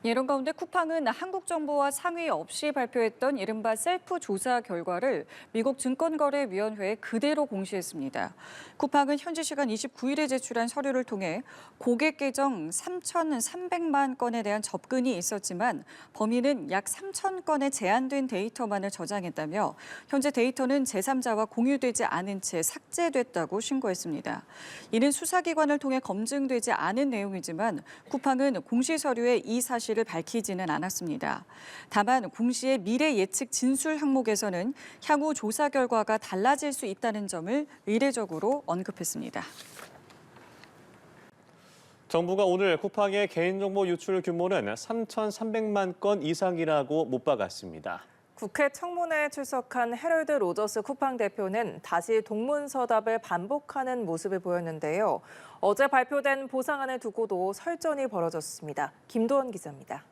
이런 가운데 쿠팡은 한국 정부와 상의 없이 발표했던 이른바 셀프 조사 결과를 미국 증권거래위원회에 그대로 공시했습니다. 쿠팡은 현지 시간 29일에 제출한 서류를 통해 고객 계정 3,300만 건에 대한 접근이 있었지만 범인은 약 3,000건의 제한된 데이터만을 저장했다며 현재 데이터는 제3자와 공유되지 않은 채 삭제됐다고 신고했습니다. 이는 수사기관을 통해 검증되지 않은 내용이지만 쿠팡은 공시 서류에 이 사실을 밝히지는 않았습니다. 다만 공시의 미래 예측 진술 항목에서는 향후 조사 결과가 달라질 수 있다는 점을 의례적으로 언급했습니다. 정부가 오늘 쿠팡의 개인정보 유출 규모는 3,300만 건 이상이라고 못 박았습니다. 국회 청문회에 출석한 해럴드 로저스 쿠팡 대표는 다시 동문서답을 반복하는 모습을 보였는데요. 어제 발표된 보상안을 두고도 설전이 벌어졌습니다. 김도원 기자입니다.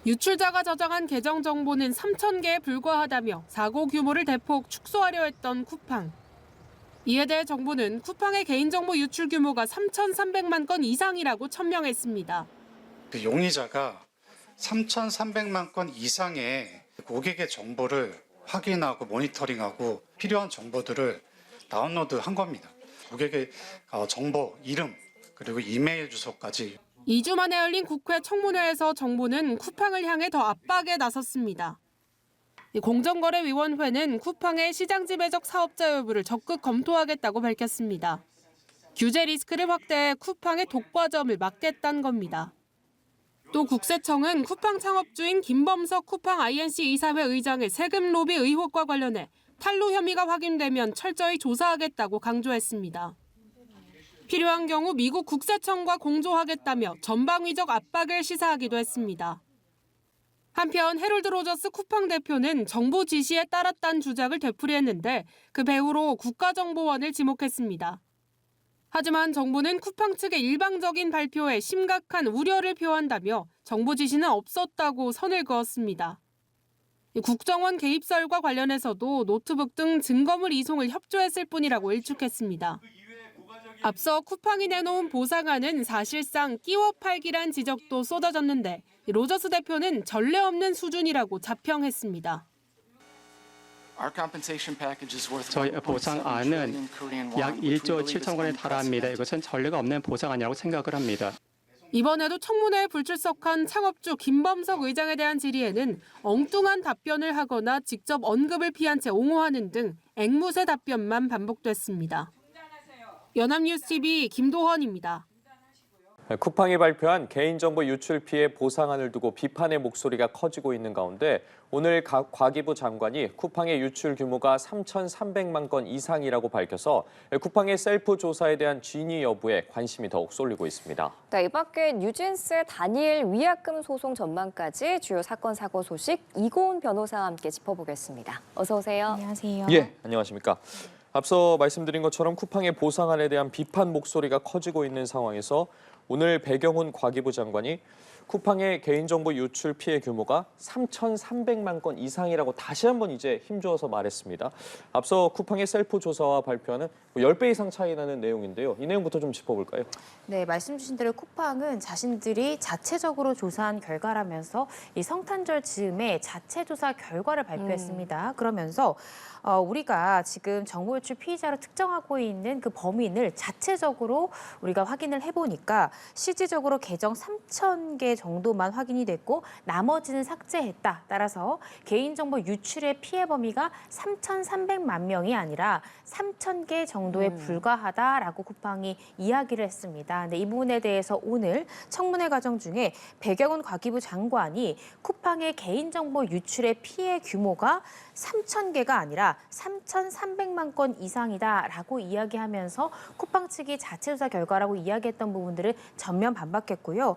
유출자가 저장한 계정 정보는 3,000개에 불과하다며 사고 규모를 대폭 축소하려 했던 쿠팡. 이에 대해 정부는 쿠팡의 개인정보 유출 규모가 3,300만 건 이상이라고 천명했습니다. 그 용의자가 3,300만 건 이상의 고객의 정보를 확인하고 모니터링하고 필요한 정보들을 다운로드한 겁니다. 고객의 정보, 이름, 그리고 이메일 주소까지. 2주 만에 열린 국회 청문회에서 정부는 쿠팡을 향해 더 압박에 나섰습니다. 공정거래위원회는 쿠팡의 시장지배적 사업자 여부를 적극 검토하겠다고 밝혔습니다. 규제 리스크를 확대해 쿠팡의 독과점을 막겠다는 겁니다. 또 국세청은 쿠팡 창업주인 김범석 쿠팡 INC 이사회 의장의 세금 로비 의혹과 관련해 탈루 혐의가 확인되면 철저히 조사하겠다고 강조했습니다. 필요한 경우 미국 국세청과 공조하겠다며 전방위적 압박을 시사하기도 했습니다. 한편 해롤드 로저스 쿠팡 대표는 정부 지시에 따랐다는 주장을 되풀이했는데 그 배후로 국가정보원을 지목했습니다. 하지만 정부는 쿠팡 측의 일방적인 발표에 심각한 우려를 표한다며 정부 지시는 없었다고 선을 그었습니다. 국정원 개입설과 관련해서도 노트북 등 증거물 이송을 협조했을 뿐이라고 일축했습니다. 앞서 쿠팡이 내놓은 보상안은 사실상 끼워 팔기란 지적도 쏟아졌는데 로저스 대표는 전례 없는 수준이라고 자평했습니다. 저희 보상안은 약 1조 7천 원에 달합니다. 이것은 전례가 없는 보상안이라고 생각을 합니다. 이번에도 청문회에 불출석한 창업주 김범석 의장에 대한 질의에는 엉뚱한 답변을 하거나 직접 언급을 피한 채 옹호하는 등 앵무새 답변만 반복됐습니다. 연합뉴스 TV 김도헌입니다. 쿠팡이 발표한 개인정보 유출 피해 보상안을 두고 비판의 목소리가 커지고 있는 가운데 오늘 과기부 장관이 쿠팡의 유출 규모가 3,300만 건 이상이라고 밝혀서 쿠팡의 셀프 조사에 대한 진위 여부에 관심이 더욱 쏠리고 있습니다. 네, 이 밖에 뉴진스 다니엘 위약금 소송 전망까지 주요 사건 사고 소식 이고은 변호사와 함께 짚어보겠습니다. 어서 오세요. 안녕하세요. 예, 안녕하십니까. 앞서 말씀드린 것처럼 쿠팡의 보상안에 대한 비판 목소리가 커지고 있는 상황에서 오늘 배경훈 과기부 장관이 쿠팡의 개인정보 유출 피해 규모가 3,300만 건 이상이라고 다시 한번 이제 힘주어서 말했습니다. 앞서 쿠팡의 셀프 조사와 발표하는 10배 이상 차이 나는 내용인데요. 이 내용부터 좀 짚어볼까요? 네, 말씀 주신 대로 쿠팡은 자신들이 자체적으로 조사한 결과라면서 이 성탄절 즈음에 자체 조사 결과를 발표했습니다. 그러면서 우리가 지금 정보 유출 피의자로 특정하고 있는 그 범인을 자체적으로 우리가 확인을 해보니까 실질적으로 계정 3,000개 정도만 확인이 됐고 나머지는 삭제했다. 따라서 개인정보 유출의 피해 범위가 3,300만 명이 아니라 3,000개 정도에 불과하다라고 쿠팡이 이야기를 했습니다. 근데 이 부분에 대해서 오늘 청문회 과정 중에 배경훈 과기부 장관이 쿠팡의 개인정보 유출의 피해 규모가 3,000개가 아니라 3,300만 건 이상이다라고 이야기하면서 쿠팡 측이 자체 조사 결과라고 이야기했던 부분들을 전면 반박했고요.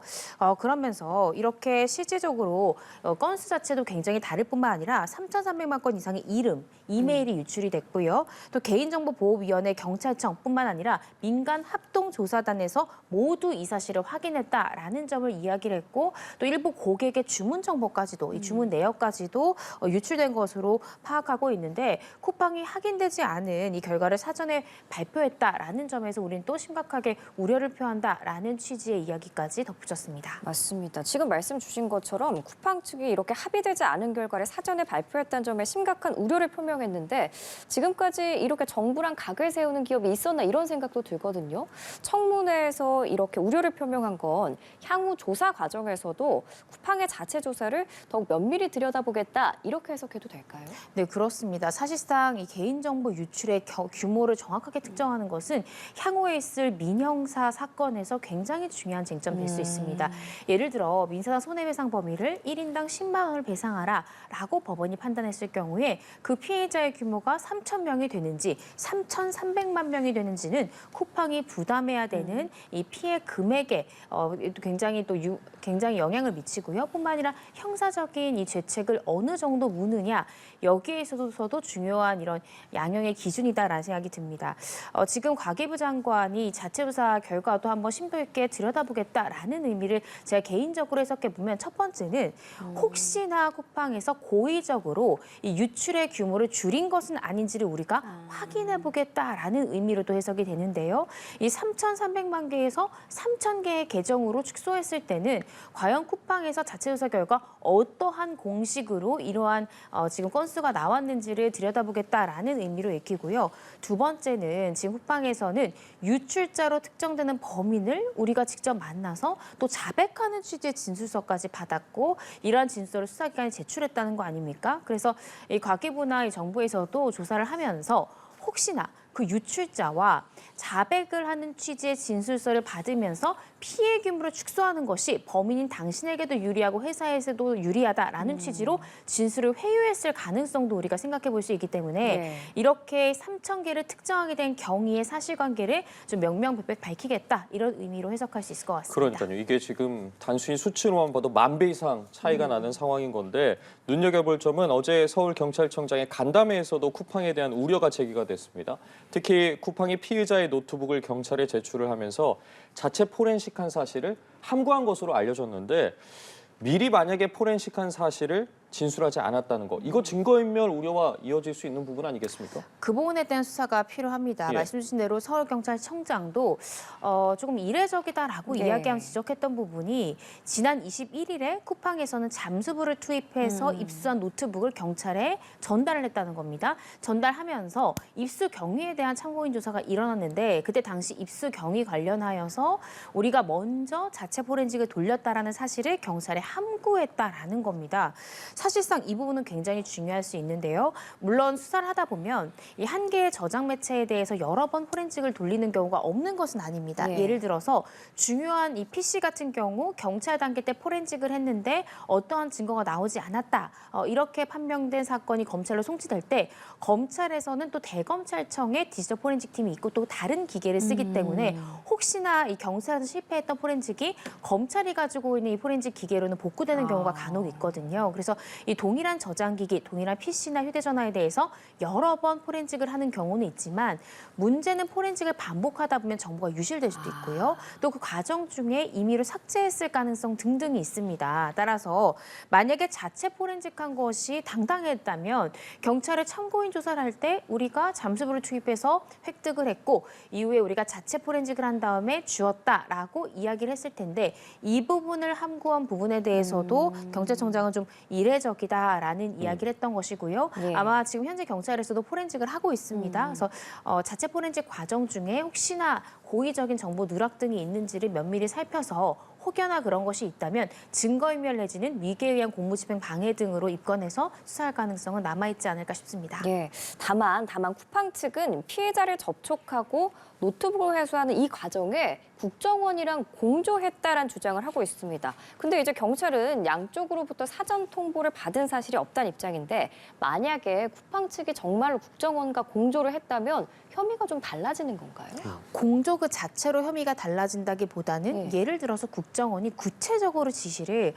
그러면서 그러면서 이렇게 실질적으로 건수 자체도 굉장히 다를 뿐만 아니라 3,300만 건 이상의 이름, 이메일이 유출이 됐고요. 또 개인정보보호위원회 경찰청뿐만 아니라 민간 합동조사단에서 모두 이 사실을 확인했다라는 점을 이야기를 했고 또 일부 고객의 주문 정보까지도 이 주문 내역까지도 유출된 것으로 파악하고 있는데 쿠팡이 확인되지 않은 이 결과를 사전에 발표했다라는 점에서 우리는 또 심각하게 우려를 표한다라는 취지의 이야기까지 덧붙였습니다. 맞습니다. 지금 말씀 주신 것처럼 쿠팡 측이 이렇게 합의되지 않은 결과를 사전에 발표했다는 점에 심각한 우려를 표명했는데 지금까지 이렇게 정부랑 각을 세우는 기업이 있었나 이런 생각도 들거든요. 청문회에서 이렇게 우려를 표명한 건 향후 조사 과정에서도 쿠팡의 자체 조사를 더욱 면밀히 들여다보겠다 이렇게 해석해도 될까요? 네, 그렇습니다. 사실상 이 개인정보 유출의 규모를 정확하게 특정하는 것은 향후에 있을 민형사 사건에서 굉장히 중요한 쟁점이 될 수 있습니다. 예를 들어 민사상 손해배상 범위를 1인당 10만 원을 배상하라라고 법원이 판단했을 경우에 그 피해자의 규모가 3,000명이 되는지 3,300만 명이 되는지는 쿠팡이 부담해야 되는 이 피해 금액에 굉장히 굉장히 영향을 미치고요. 뿐만 아니라 형사적인 이 죄책을 어느 정도 무느냐 여기에 있어서도 중요한 이런 양형의 기준이다라는 생각이 듭니다. 지금 과기부 장관이 자체 조사 결과도 한번 심도 있게 들여다보겠다라는 의미를 제가 개인적으로 해석해 보면 첫 번째는 혹시나 쿠팡에서 고의적으로 이 유출의 규모를 줄인 것은 아닌지를 우리가 확인해 보겠다라는 의미로도 해석이 되는데요. 이 3,300만 개에서 3,000개의 계정으로 축소했을 때는 과연 쿠팡에서 자체 조사 결과 어떠한 공식으로 이러한 지금 건수가 나왔는지를 들여다보겠다라는 의미로 읽히고요. 두 번째는 지금 쿠팡에서는 유출자로 특정되는 범인을 우리가 직접 만나서 또 자백하는 취지의 진술서까지 받았고 이러한 진술을 수사기관에 제출했다는 거 아닙니까? 그래서 이 과기부나 이 정부에서도 조사를 하면서 혹시나 그 유출자와 자백을 하는 취지의 진술서를 받으면서 피해 규모를 축소하는 것이 범인인 당신에게도 유리하고 회사에서도 유리하다라는 취지로 진술을 회유했을 가능성도 우리가 생각해 볼 수 있기 때문에 이렇게 3,000개를 특정하게 된 경위의 사실관계를 좀 명명백백 밝히겠다 이런 의미로 해석할 수 있을 것 같습니다. 그러니까요. 이게 지금 단순히 수치로만 봐도 10,000배 이상 차이가 나는 상황인 건데 눈여겨볼 점은 어제 서울경찰청장의 간담회에서도 쿠팡에 대한 우려가 제기가 됐습니다. 특히 쿠팡이 피의자의 노트북을 경찰에 제출을 하면서 자체 포렌식한 사실을 함구한 것으로 알려졌는데 미리 만약에 포렌식한 사실을 진술하지 않았다는 거. 이거 증거인멸 우려와 이어질 수 있는 부분 아니겠습니까? 그 부분에 대한 수사가 필요합니다. 예. 말씀 주신 대로 서울경찰청장도 조금 이례적이다라고 이야기하면서 지적했던 부분이 지난 21일에 쿠팡에서는 잠수부를 투입해서 입수한 노트북을 경찰에 전달을 했다는 겁니다. 전달하면서 입수 경위에 대한 참고인 조사가 일어났는데 그때 당시 입수 경위 관련하여서 우리가 먼저 자체 포렌식을 돌렸다라는 사실을 경찰에 함구했다라는 겁니다. 사실상 이 부분은 굉장히 중요할 수 있는데요. 물론 수사를 하다 보면 이 한 개의 저장 매체에 대해서 여러 번 포렌식을 돌리는 경우가 없는 것은 아닙니다. 예를 들어서 중요한 이 PC 같은 경우 경찰 단계 때 포렌식을 했는데 어떠한 증거가 나오지 않았다. 이렇게 판명된 사건이 검찰로 송치될 때 검찰에서는 또 대검찰청의 디지털 포렌식 팀이 있고 또 다른 기계를 쓰기 때문에 혹시나 이 경찰에서 실패했던 포렌식이 검찰이 가지고 있는 이 포렌식 기계로는 복구되는 경우가 간혹 있거든요. 그래서 이 동일한 저장기기, 동일한 PC나 휴대전화에 대해서 여러 번 포렌식을 하는 경우는 있지만 문제는 포렌식을 반복하다 보면 정보가 유실될 수도 있고요. 또 그 과정 중에 임의로 삭제했을 가능성 등등이 있습니다. 따라서 만약에 자체 포렌식한 것이 당당했다면 경찰에 참고인 조사를 할 때 우리가 잠수부를 투입해서 획득을 했고 이후에 우리가 자체 포렌식을 한 다음에 주었다라고 이야기를 했을 텐데 이 부분을 함구한 부분에 대해서도 경찰청장은 좀 이례적이다라는 이야기를 했던 것이고요. 아마 지금 현재 경찰에서도 포렌식을 하고 있습니다. 그래서 자체 포렌식 과정 중에 혹시나 고의적인 정보 누락 등이 있는지를 면밀히 살펴서 혹여나 그런 것이 있다면 증거인멸 내지는 미개에 의한 공무집행 방해 등으로 입건해서 수사할 가능성은 남아있지 않을까 싶습니다. 다만 쿠팡 측은 피해자를 접촉하고 노트북을 회수하는 이 과정에 국정원이랑 공조했다라는 주장을 하고 있습니다. 근데 이제 경찰은 양쪽으로부터 사전 통보를 받은 사실이 없다는 입장인데 만약에 쿠팡 측이 정말로 국정원과 공조를 했다면 혐의가 좀 달라지는 건가요? 공조 그 자체로 혐의가 달라진다기보다는 네. 예를 들어서 국정원이 구체적으로 지시를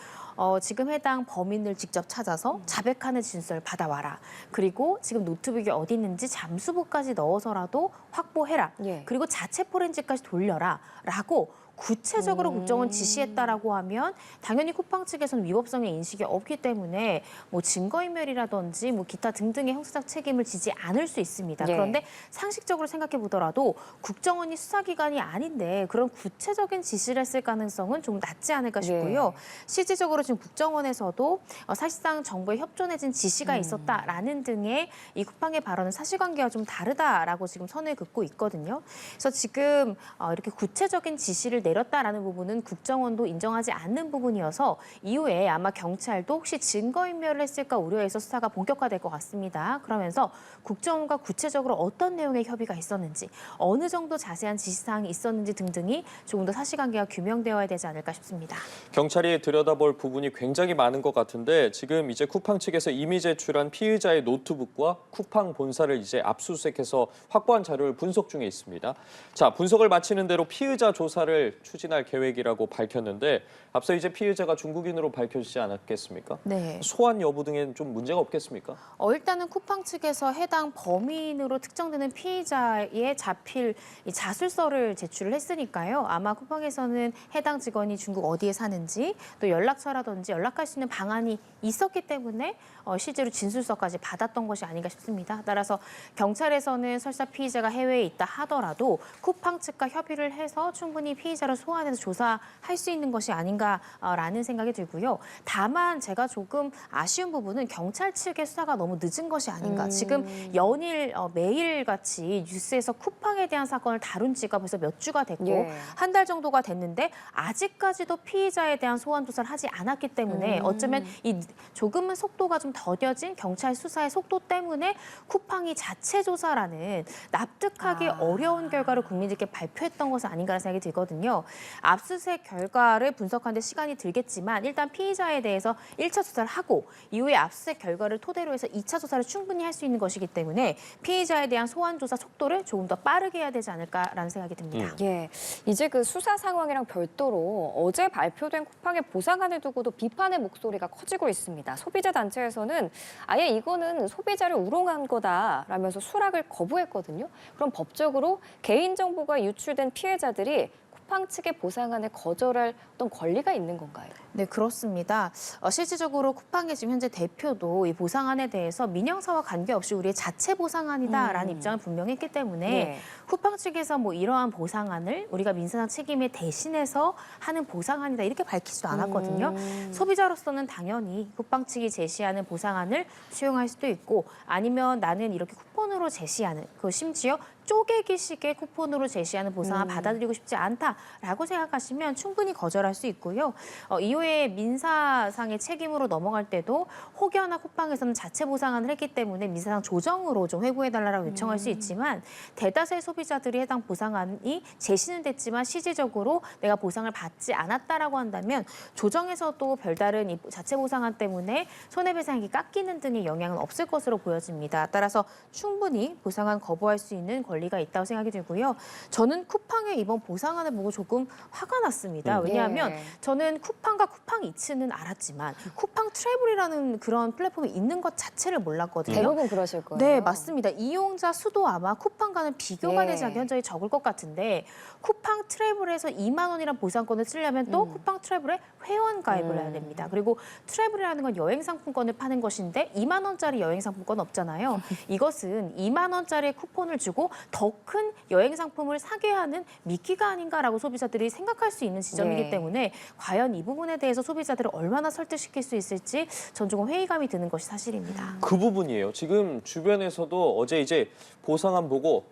지금 해당 범인을 직접 찾아서 자백하는 진술을 받아와라. 그리고 지금 노트북이 어디 있는지 잠수부까지 넣어서라도 확보해라. 예. 그리고 자체 포렌식까지 돌려라. 라고 구체적으로 국정원 지시했다라고 하면 당연히 쿠팡 측에서는 위법성의 인식이 없기 때문에 뭐 증거인멸이라든지 뭐 기타 등등의 형사적 책임을 지지 않을 수 있습니다. 예. 그런데 상식적으로 생각해 보더라도 국정원이 수사기관이 아닌데 그런 구체적인 지시를 했을 가능성은 좀 낮지 않을까 싶고요. 실질적으로 지금 국정원에서도 사실상 정부에 협조내진 지시가 있었다라는 등의 이 쿠팡의 발언은 사실관계와 좀 다르다라고 지금 선을 긋고 있거든요. 그래서 지금 이렇게 구체적인 지시를 내렸다라는 부분은 국정원도 인정하지 않는 부분이어서 이후에 아마 경찰도 혹시 증거인멸을 했을까 우려해서 수사가 본격화될 것 같습니다. 그러면서 국정원과 구체적으로 어떤 내용의 협의가 있었는지, 어느 정도 자세한 지시사항이 있었는지 등등이 조금 더 사실관계가 규명되어야 되지 않을까 싶습니다. 경찰이 들여다볼 부분이 굉장히 많은 것 같은데 지금 이제 쿠팡 측에서 이미 제출한 피의자의 노트북과 쿠팡 본사를 이제 압수수색해서 확보한 자료를 분석 중에 있습니다. 자, 분석을 마치는 대로 피의자 조사를 추진할 계획이라고 밝혔는데 앞서 이제 피의자가 중국인으로 밝혀지지 않았겠습니까? 네. 소환 여부 등에는 좀 문제가 없겠습니까? 일단은 쿠팡 측에서 해당 범인으로 특정되는 피의자의 자필 이 자술서를 제출을 했으니까요. 아마 쿠팡에서는 해당 직원이 중국 어디에 사는지 또 연락처라든지 연락할 수 있는 방안이 있었기 때문에 실제로 진술서까지 받았던 것이 아닌가 싶습니다. 따라서 경찰에서는 설사 피의자가 해외에 있다 하더라도 쿠팡 측과 협의를 해서 충분히 피의자를 소환해서 조사할 수 있는 것이 아닌가라는 생각이 들고요. 다만 제가 조금 아쉬운 부분은 경찰 측의 수사가 너무 늦은 것이 아닌가. 지금 연일 매일같이 뉴스에서 쿠팡에 대한 사건을 다룬 지가 벌써 몇 주가 됐고 예. 한 달 정도가 됐는데 아직까지도 피의자에 대한 소환 조사를 하지 않았기 때문에 어쩌면 이 조금은 속도가 좀 더뎌진 경찰 수사의 속도 때문에 쿠팡이 자체 조사라는 납득하기 어려운 결과를 국민들께 발표했던 것은 아닌가라는 생각이 들거든요. 압수수색 결과를 분석하는 데 시간이 들겠지만 일단 피의자에 대해서 1차 조사를 하고 이후에 압수수색 결과를 토대로 해서 2차 조사를 충분히 할 수 있는 것이기 때문에 피의자에 대한 소환 조사 속도를 조금 더 빠르게 해야 되지 않을까라는 생각이 듭니다. 예, 이제 그 수사 상황이랑 별도로 어제 발표된 쿠팡의 보상안을 두고도 비판의 목소리가 커지고 있습니다. 소비자 단체에서는 아예 이거는 소비자를 우롱한 거다라면서 수락을 거부했거든요. 그럼 법적으로 개인정보가 유출된 피해자들이 쿠팡 측의 보상안을 거절할 어떤 권리가 있는 건가요? 네, 그렇습니다. 실질적으로 쿠팡의 지금 현재 대표도 이 보상안에 대해서 민영사와 관계없이 우리의 자체 보상안이다라는 입장을 분명히 했기 때문에 네. 쿠팡 측에서 뭐 이러한 보상안을 우리가 민사상 책임에 대신해서 하는 보상안이다 이렇게 밝히지도 않았거든요. 소비자로서는 당연히 쿠팡 측이 제시하는 보상안을 수용할 수도 있고 아니면 나는 이렇게 쿠폰으로 제시하는 그 심지어 쪼개기식의 쿠폰으로 제시하는 보상을 받아들이고 싶지 않다라고 생각하시면 충분히 거절할 수 있고요. 이후에 민사상의 책임으로 넘어갈 때도 혹여나 쿠팡에서는 자체 보상안을 했기 때문에 민사상 조정으로 좀 회부해달라고 요청할 수 있지만 대다수의 소비자들이 해당 보상안이 제시는 됐지만 실질적으로 내가 보상을 받지 않았다라고 한다면 조정에서도 별다른 이 자체 보상안 때문에 손해배상액이 깎이는 등의 영향은 없을 것으로 보여집니다. 따라서 충분히 보상안 거부할 수 있는 권리가 있다고 생각이 들고요. 저는 쿠팡의 이번 보상안을 보고 조금 화가 났습니다. 왜냐하면 예. 저는 쿠팡과 쿠팡이츠는 알았지만 쿠팡 트래블이라는 그런 플랫폼이 있는 것 자체를 몰랐거든요. 대부분 그러실 거예요. 네, 맞습니다. 이용자 수도 아마 쿠팡과는 비교가 예. 되지 않게 현저히 적을 것 같은데 쿠팡 트래블에서 2만 원이란 보상권을 쓰려면 또 쿠팡 트래블에 회원 가입을 해야 됩니다. 그리고 트래블이라는 건 여행 상품권을 파는 것인데 2만 원짜리 여행 상품권 없잖아요. 이것은 2만 원짜리 쿠폰을 주고 더 큰 여행 상품을 사게 하는 미끼가 아닌가라고 소비자들이 생각할 수 있는 지점이기 네. 때문에 과연 이 부분에 대해서 소비자들을 얼마나 설득시킬 수 있을지 전 조금 회의감이 드는 것이 사실입니다. 그 부분이에요. 지금 주변에서도 어제 이제 보상안 보고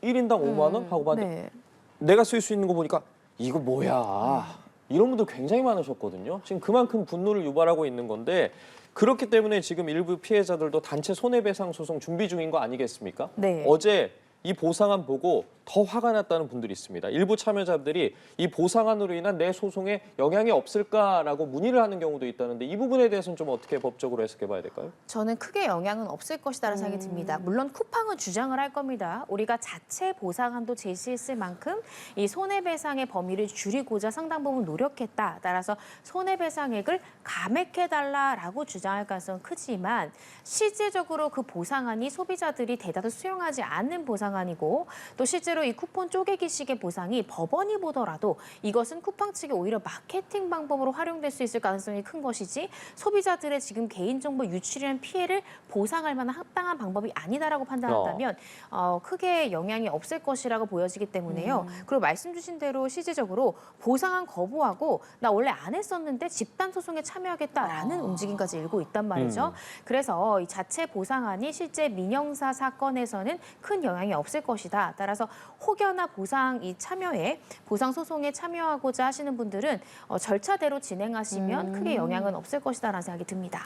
1인당 5만 원 하고 봤는데 네. 내가 쓸 수 있는 거 보니까 이거 뭐야. 이런 분들 굉장히 많으셨거든요. 지금 그만큼 분노를 유발하고 있는 건데 그렇기 때문에 지금 일부 피해자들도 단체 손해배상 소송 준비 중인 거 아니겠습니까? 네. 어제 이 보상안 보고 더 화가 났다는 분들이 있습니다. 일부 참여자들이 이 보상안으로 인한 내 소송에 영향이 없을까라고 문의를 하는 경우도 있다는데 이 부분에 대해서는 좀 어떻게 법적으로 해석해봐야 될까요? 저는 크게 영향은 없을 것이다라는 생각이 듭니다. 물론 쿠팡은 주장을 할 겁니다. 우리가 자체 보상안도 제시했을 만큼 이 손해배상의 범위를 줄이고자 상당 부분 노력했다. 따라서 손해배상액을 감액해달라라고 주장할 가능성은 크지만 실제적으로 그 보상안이 소비자들이 대다수 수용하지 않는 보상안이고 또 실제로 이 쿠폰 쪼개기식의 보상이 법원이 보더라도 이것은 쿠팡 측이 오히려 마케팅 방법으로 활용될 수 있을 가능성이 큰 것이지 소비자들의 지금 개인정보 유출이라는 피해를 보상할 만한 합당한 방법이 아니다라고 판단한다면 크게 영향이 없을 것이라고 보여지기 때문에요. 그리고 말씀 주신 대로 실질적으로 보상안 거부하고 나 원래 안 했었는데 집단 소송에 참여하겠다라는 움직임까지 일고 있단 말이죠. 그래서 이 자체 보상안이 실제 민형사 사건에서는 큰 영향이 없을 것이다. 따라서 혹여나 보상 소송에 참여하고자 하시는 분들은 절차대로 진행하시면 크게 영향은 없을 것이다라는 생각이 듭니다.